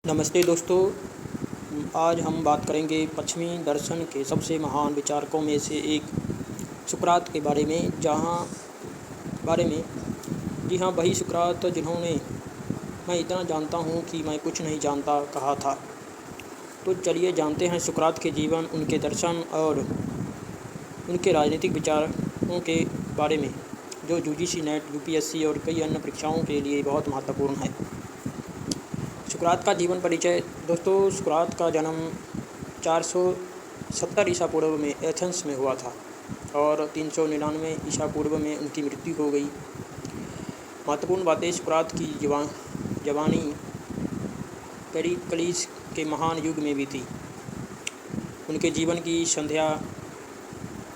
नमस्ते दोस्तों। आज हम बात करेंगे पश्चिमी दर्शन के सबसे महान विचारकों में से एक सुकरात के बारे में जी हाँ, वही सुकरात जिन्होंने मैं इतना जानता हूँ कि मैं कुछ नहीं जानता कहा था। तो चलिए जानते हैं सुकरात के जीवन, उनके दर्शन और उनके राजनीतिक विचारों के बारे में, जो यूजीसी नेट, यूपीएससी और कई अन्य परीक्षाओं के लिए बहुत महत्वपूर्ण है। सुकरात का जीवन परिचय। दोस्तों, सुकरात का जन्म 470 ईसा पूर्व में एथेंस में हुआ था और 399 ईसा पूर्व में उनकी मृत्यु हो गई। महत्वपूर्ण बातें। सुकरात की जवानी पेरिकलीस के महान युग में भी थी। उनके जीवन की संध्या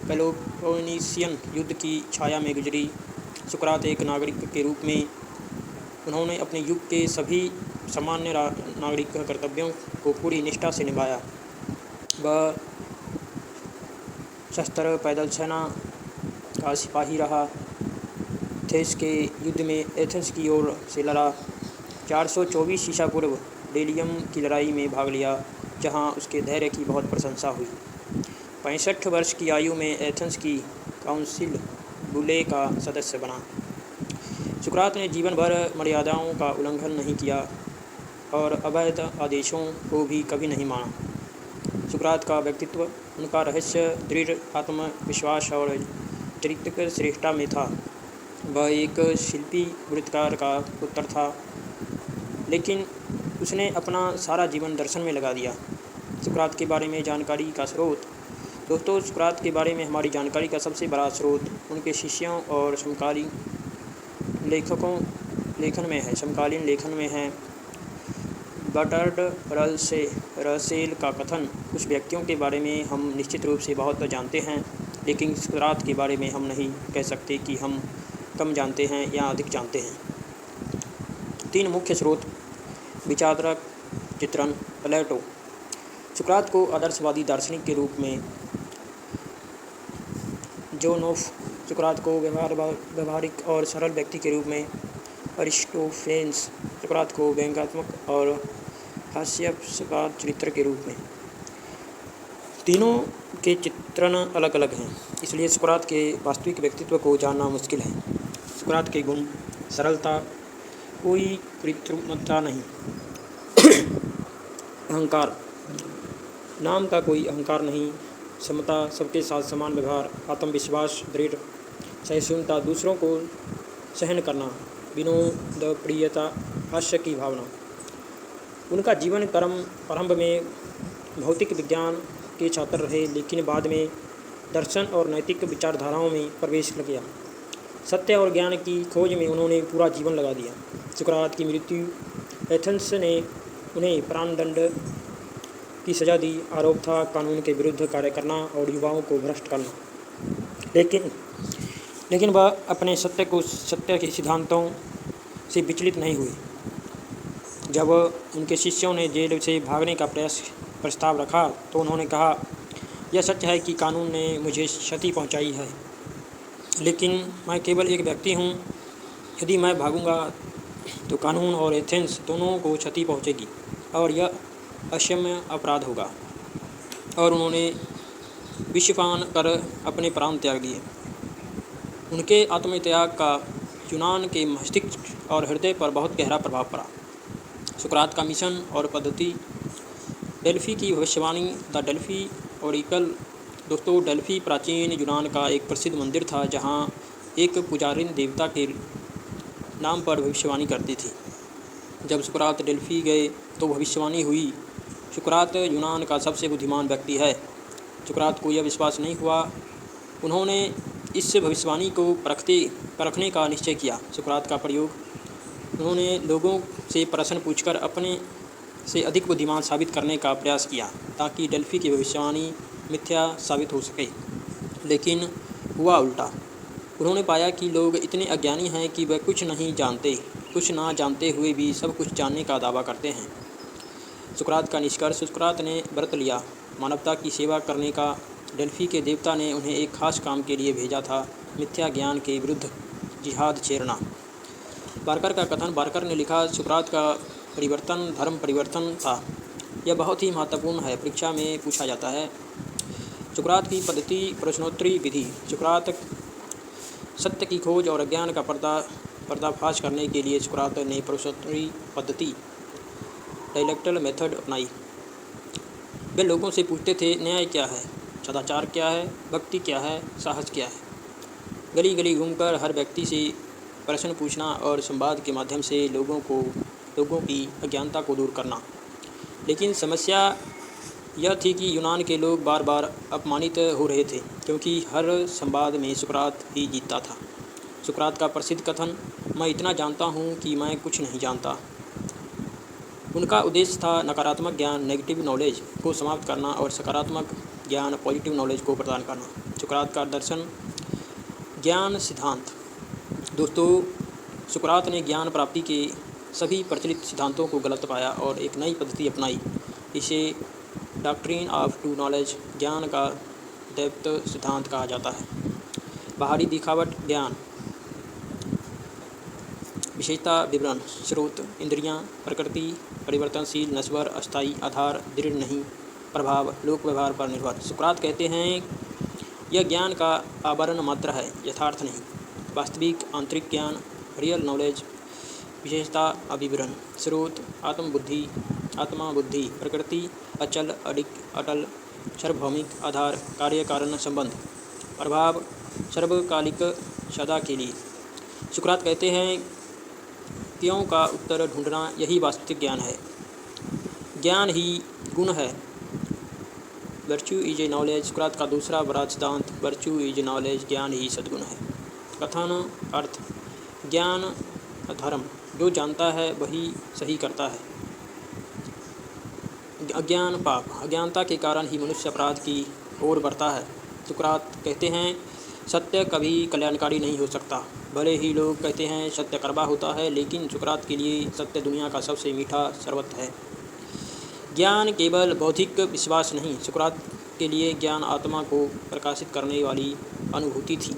पेलोपोनेशियन युद्ध की छाया में गुजरी। सुकरात एक नागरिक के रूप में उन्होंने अपने युग के सभी सामान्य नागरिक कर्तव्यों को पूरी निष्ठा से निभाया। वह शस्त्र पैदल सेना का सिपाही रहा। थेस के युद्ध में एथेंस की ओर से लड़ा। 424 ईसा पूर्व डेलियम की लड़ाई में भाग लिया, जहां उसके धैर्य की बहुत प्रशंसा हुई। 65 वर्ष की आयु में एथेंस की काउंसिल बुले का सदस्य बना। सुकरात ने जीवन भर मर्यादाओं का उल्लंघन नहीं किया और अवैध आदेशों को भी कभी नहीं माना। सुकरात का व्यक्तित्व। उनका रहस्य दृढ़ आत्मविश्वास और चारित्रिक श्रेष्ठता में था। वह एक शिल्पी वृत्तकार का पुत्र था, लेकिन उसने अपना सारा जीवन दर्शन में लगा दिया। सुकरात के बारे में जानकारी का स्रोत। दोस्तों, सुकरात के बारे में हमारी जानकारी का सबसे बड़ा स्रोत उनके शिष्यों और समकालीन लेखन में है। बर्ट्रांड रसेल का कथन। कुछ व्यक्तियों के बारे में हम निश्चित रूप से बहुत जानते हैं, लेकिन सुकरात के बारे में हम नहीं कह सकते कि हम कम जानते हैं या अधिक जानते हैं। 3 मुख्य स्रोत। विचारक चित्रण। प्लेटो। सुकरात को आदर्शवादी दार्शनिक के रूप में जोनोफ। सुकरात को व्यवहारिक और सरल व्यक्ति के रूप में अरिस्टोफेन्स। सुकरात को व्यंग्यात्मक और हास्यास्पद चरित्र के रूप में। तीनों के चित्रण अलग अलग हैं, इसलिए सुकरात के वास्तविक व्यक्तित्व को जानना मुश्किल है। सुकरात के गुण। सरलता, कोई कृत्रिमता नहीं। अहंकार, नाम का कोई अहंकार नहीं। समता, सबके साथ समान व्यवहार। आत्मविश्वास, दृढ़ सहिष्णुता, दूसरों को सहन करना। विनोद, प्रियता, हास्य की भावना। उनका जीवन क्रम प्रारंभ में भौतिक विज्ञान के छात्र रहे, लेकिन बाद में दर्शन और नैतिक विचारधाराओं में प्रवेश किया। सत्य और ज्ञान की खोज में उन्होंने पूरा जीवन लगा दिया। सुकरात की मृत्यु। एथेंस ने उन्हें प्राणदंड की सज़ा दी। आरोप था कानून के विरुद्ध कार्य करना और युवाओं को भ्रष्ट करना। लेकिन वह अपने सत्य के सिद्धांतों से विचलित नहीं हुए। जब उनके शिष्यों ने जेल से भागने का प्रस्ताव रखा, तो उन्होंने कहा, यह सच है कि कानून ने मुझे क्षति पहुंचाई है, लेकिन मैं केवल एक व्यक्ति हूं। यदि मैं भागूंगा तो कानून और एथेंस दोनों को क्षति पहुंचेगी और यह अक्षम्य अपराध होगा। और उन्होंने विषपान कर अपने प्राण त्याग दिए। उनके आत्मत्याग का यूनान के मस्तिष्क और हृदय पर बहुत गहरा प्रभाव पड़ा। सुकरात का मिशन और पद्धति। डेल्फी की भविष्यवाणी। The Delphi Oracle. दोस्तों, डेल्फी प्राचीन यूनान का एक प्रसिद्ध मंदिर था, जहां एक पुजारिन देवता के नाम पर भविष्यवाणी करती थी। जब सुकरात डेल्फी गए तो भविष्यवाणी हुई, सुकरात यूनान का सबसे बुद्धिमान व्यक्ति है। सुकरात को यह विश्वास नहीं हुआ। उन्होंने इस भविष्यवाणी को परखने का निश्चय किया। सुकरात का प्रयोग। उन्होंने लोगों से प्रश्न पूछकर अपने से अधिक बुद्धिमान साबित करने का प्रयास किया, ताकि डेल्फी की भविष्यवाणी मिथ्या साबित हो सके। लेकिन हुआ उल्टा। उन्होंने पाया कि लोग इतने अज्ञानी हैं कि वे कुछ ना जानते हुए भी सब कुछ जानने का दावा करते हैं। सुकरात का निष्कर्ष। सुकरात ने व्रत लिया, मानवता की सेवा करने का। डेल्फी के देवता ने उन्हें एक खास काम के लिए भेजा था, मिथ्या ज्ञान के विरुद्ध जिहाद छेड़ना। बार्कर का कथन। बार्कर ने लिखा, सुकरात का परिवर्तन धर्म परिवर्तन था। यह बहुत ही महत्वपूर्ण है, परीक्षा में पूछा जाता है। सुकरात की पद्धति प्रश्नोत्तरी विधि। सुकरात सत्य की खोज और अज्ञान का पर्दाफाश करने के लिए सुकरात ने प्रश्नोत्तरी पद्धति डायलेक्टल मेथड अपनाई। वे लोगों से पूछते थे, न्याय क्या है, सदाचार क्या है, भक्ति क्या है, साहस क्या है। गली गली घूमकर हर व्यक्ति से प्रश्न पूछना और संवाद के माध्यम से लोगों की अज्ञानता को दूर करना। लेकिन समस्या यह थी कि यूनान के लोग बार बार अपमानित हो रहे थे, क्योंकि हर संवाद में सुकरात ही जीतता था। सुकरात का प्रसिद्ध कथन, मैं इतना जानता हूँ कि मैं कुछ नहीं जानता। उनका उद्देश्य था नकारात्मक ज्ञान नेगेटिव नॉलेज को समाप्त करना और सकारात्मक ज्ञान पॉजिटिव नॉलेज को प्रदान करना। सुकरात का दर्शन ज्ञान सिद्धांत। दोस्तों, सुकरात ने ज्ञान प्राप्ति के सभी प्रचलित सिद्धांतों को गलत पाया और एक नई पद्धति अपनाई। इसे डॉक्ट्रिन ऑफ ट्रू नॉलेज, ज्ञान का दैवत सिद्धांत कहा जाता है। बाहरी दिखावट ज्ञान, विशेषता विवरण, स्रोत, इंद्रियां, प्रकृति, परिवर्तनशील, नश्वर, अस्थायी, आधार, दृढ़ नहीं, प्रभाव, लोक व्यवहार पर निर्भर। सुकरात कहते हैं, यह ज्ञान का आवरण मात्र है, यथार्थ नहीं। वास्तविक आंतरिक ज्ञान, रियल नॉलेज, विशेषता अविवरण, स्रोत, आत्मा बुद्धि, प्रकृति, अचल अटल सार्वभौमिक, आधार, कार्य कारण संबंध, प्रभाव, सर्वकालिक, सदा के लिए। सुकरात कहते हैं, क्यों का उत्तर ढूंढना यही वास्तविक ज्ञान है। ज्ञान ही गुण है। Virtue is a knowledge. सुकरात का दूसरा बड़ा सिद्धांत, वर्च्यू इज नॉलेज, ज्ञान ही सद्गुण है। कथन अर्थ, ज्ञान धर्म, जो जानता है वही सही करता है। अज्ञान पाप, अज्ञानता के कारण ही मनुष्य अपराध की ओर बढ़ता है। सुकरात कहते हैं, सत्य कभी कल्याणकारी नहीं हो सकता। भले ही लोग कहते हैं सत्य कड़वा होता है, लेकिन सुकरात के लिए सत्य दुनिया का सबसे मीठा शरबत है। ज्ञान केवल बौद्धिक विश्वास नहीं, सुकरात के लिए ज्ञान आत्मा को प्रकाशित करने वाली अनुभूति थी।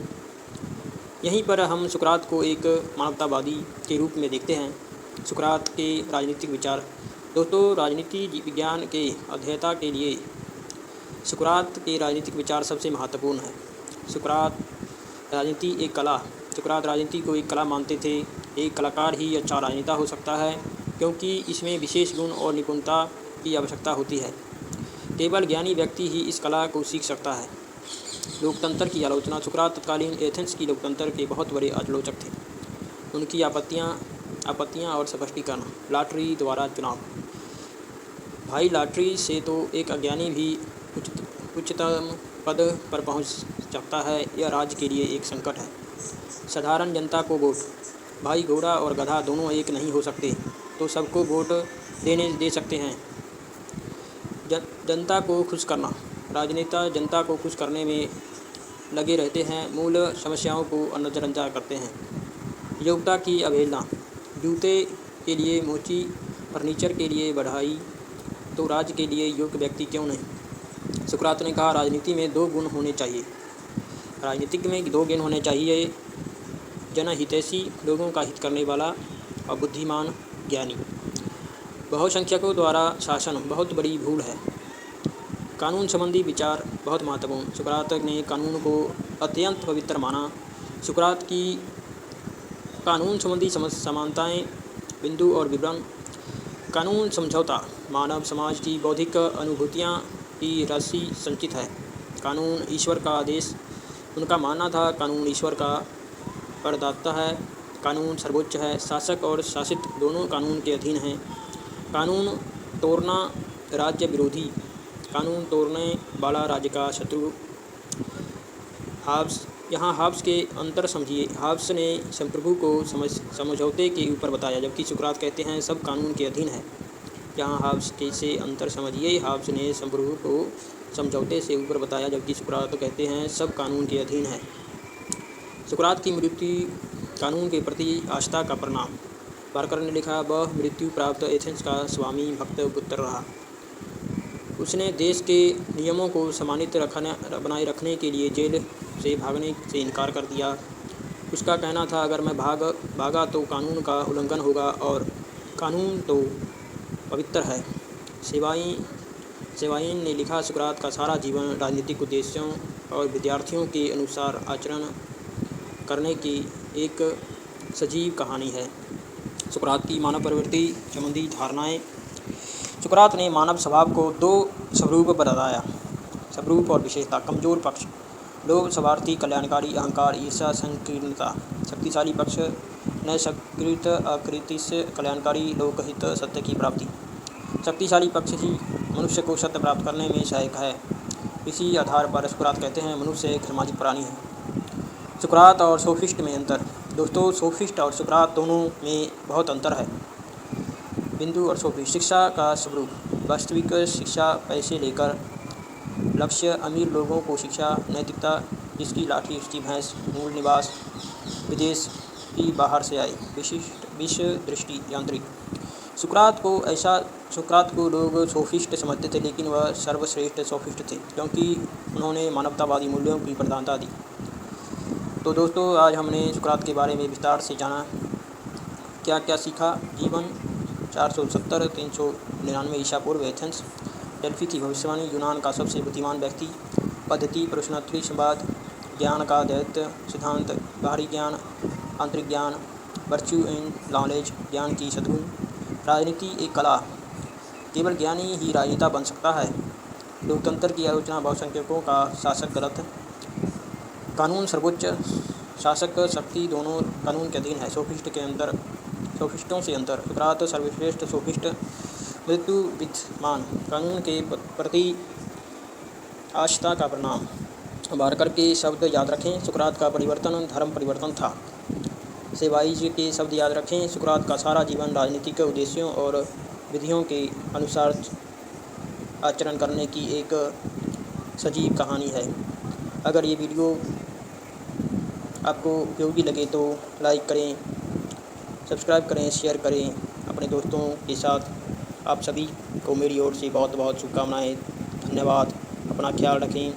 यहीं पर हम सुकरात को एक मानवतावादी के रूप में देखते हैं। सुकरात के राजनीतिक विचार। दोस्तों, राजनीति विज्ञान के अध्येता के लिए सुकरात के राजनीतिक विचार सबसे महत्वपूर्ण है। सुकरात राजनीति एक कला। सुकरात राजनीति को एक कला मानते थे। एक कलाकार ही अच्छा राजनेता हो सकता है, क्योंकि इसमें विशेष गुण और निपुणता की आवश्यकता होती है। केवल ज्ञानी व्यक्ति ही इस कला को सीख सकता है। लोकतंत्र की आलोचना। सुकरात तत्कालीन एथेंस की लोकतंत्र के बहुत बड़े आलोचक थे। उनकी आपत्तियाँ और स्पष्टीकरण। लॉटरी द्वारा चुनाव। भाई, लॉटरी से तो एक अज्ञानी भी उच्चतम पद पर पहुंच सकता है। यह राज्य के लिए एक संकट है। साधारण जनता को वोट। भाई, घोड़ा और गधा दोनों एक नहीं हो सकते, तो सबको वोट दे सकते हैं। जनता को खुश करना। राजनेता जनता को खुश करने में लगे रहते हैं, मूल समस्याओं को नज़रअंदाज करते हैं। योग्यता की अवहेलना। जूते के लिए मोची, फर्नीचर के लिए बढ़ाई, तो राज्य के लिए योग्य व्यक्ति क्यों नहीं। सुकरात ने कहा, राजनीति में दो गुण होने चाहिए। राजनीतिक में दो गुण होने चाहिए, जनहितैषी, लोगों का हित करने वाला, और बुद्धिमान ज्ञानी। बहुसंख्यकों द्वारा शासन बहुत बड़ी भूल है। कानून संबंधी विचार बहुत महत्वपूर्ण। सुकरात ने कानून को अत्यंत पवित्र माना। सुकरात की कानून संबंधी समानताएं, बिंदु और विवरण। कानून समझौता। मानव समाज की बौद्धिक अनुभूतियाँ की राशि संचित है। कानून ईश्वर का आदेश। उनका मानना था कानून ईश्वर का प्रदत्ता है। कानून सर्वोच्च है। शासक और शासित दोनों कानून के अधीन हैं। कानून तोड़ना राज्य विरोधी। कानून तोड़ने वाला राज्य का शत्रु। हाब्स। यहाँ हाब्स के अंतर समझिए। हाब्स ने संप्रभु को समझौते के ऊपर बताया, जबकि सुकरात कहते हैं सब कानून के अधीन है। यहाँ हाब्स के से अंतर समझिए। हाब्स ने संप्रभु को समझौते से ऊपर बताया, जबकि सुकरात कहते हैं सब कानून के अधीन है। सुकरात की मृत्यु कानून के प्रति आस्था का परिणाम। बार्कर ने लिखा, वह मृत्यु प्राप्त एथेंस का स्वामी भक्त पुत्र रहा। उसने देश के नियमों को सम्मानित बनाए रखने के लिए जेल से भागने से इनकार कर दिया। उसका कहना था, अगर मैं भागा तो कानून का उल्लंघन होगा और कानून तो पवित्र है। सेवाइन ने लिखा, सुकरात का सारा जीवन राजनीतिक उद्देश्यों और विद्यार्थियों के अनुसार आचरण करने की एक सजीव कहानी है। सुकरात की मानव प्रवृत्ति संबंधी धारणाएं। सुकरात ने मानव स्वभाव को दो स्वरूप बताया, स्वरूप और विशेषता। कमजोर पक्ष, लोभ, स्वार्थी, कल्याणकारी, अहंकार, ईर्ष्या, संकीर्णता। शक्तिशाली पक्ष, नैसकृत, अकृतिश, कल्याणकारी, लोकहित, सत्य की प्राप्ति। शक्तिशाली पक्ष ही मनुष्य को सत्य प्राप्त करने में सहायक है। इसी आधार पर सुकरात कहते हैं, मनुष्य एक सामाजिक प्राणी है। सुकरात और सोफिस्ट में अंतर। दोस्तों, सोफिस्ट और सुकरात दोनों में बहुत अंतर है। बिंदु और सोफिस्ट। शिक्षा का स्वरूप। वास्तविक शिक्षा पैसे लेकर, लक्ष्य अमीर लोगों को शिक्षा, नैतिकता, जिसकी लाठी उसकी भैंस, मूल निवास विदेश ही बाहर से आई, विश्व दृष्टि, यांत्रिक। सुकरात को लोग सोफिस्ट समझते थे, लेकिन वह सर्वश्रेष्ठ सोफिस्ट थे क्योंकि उन्होंने मानवतावादी मूल्यों की प्रधानता दी। तो दोस्तों, आज हमने सुकरात के बारे में विस्तार से जाना, क्या क्या सीखा। जीवन 470 399 ईसा पूर्व, एथेंस। डेल्फी की भविष्यवाणी, यूनान का सबसे बुद्धिमान व्यक्ति, पद्धति, प्रश्नोत्तरी, संवाद, ज्ञान का दैत्य सिद्धांत, बाहरी ज्ञान, आंतरिक ज्ञान, वर्च्यू एंड नॉलेज, ज्ञान की सद्गुण, राजनीति एक कला, केवल ज्ञानी ही राजनेता बन सकता है, लोकतंत्र की आलोचना, बहुसंख्यकों का शासक गलत, कानून सर्वोच्च, शासक शक्ति दोनों कानून के अधीन है। सोफिस्टों से अंतर। सुकरात सर्वश्रेष्ठ सोफिस्ट, मृत्यु विद्यमान, कानून के प्रति आस्था का परिणाम। बारकर के शब्द याद रखें, सुकरात का परिवर्तन धर्म परिवर्तन था। सेवाइज के शब्द याद रखें, सुकरात का सारा जीवन राजनीतिक उद्देश्यों और विधियों के अनुसार आचरण करने की एक सजीव कहानी है। अगर ये वीडियो आपको उपयोगी लगे तो लाइक करें, सब्सक्राइब करें, शेयर करें अपने दोस्तों के साथ। आप सभी को मेरी ओर से बहुत बहुत शुभकामनाएं। धन्यवाद। अपना ख्याल रखें।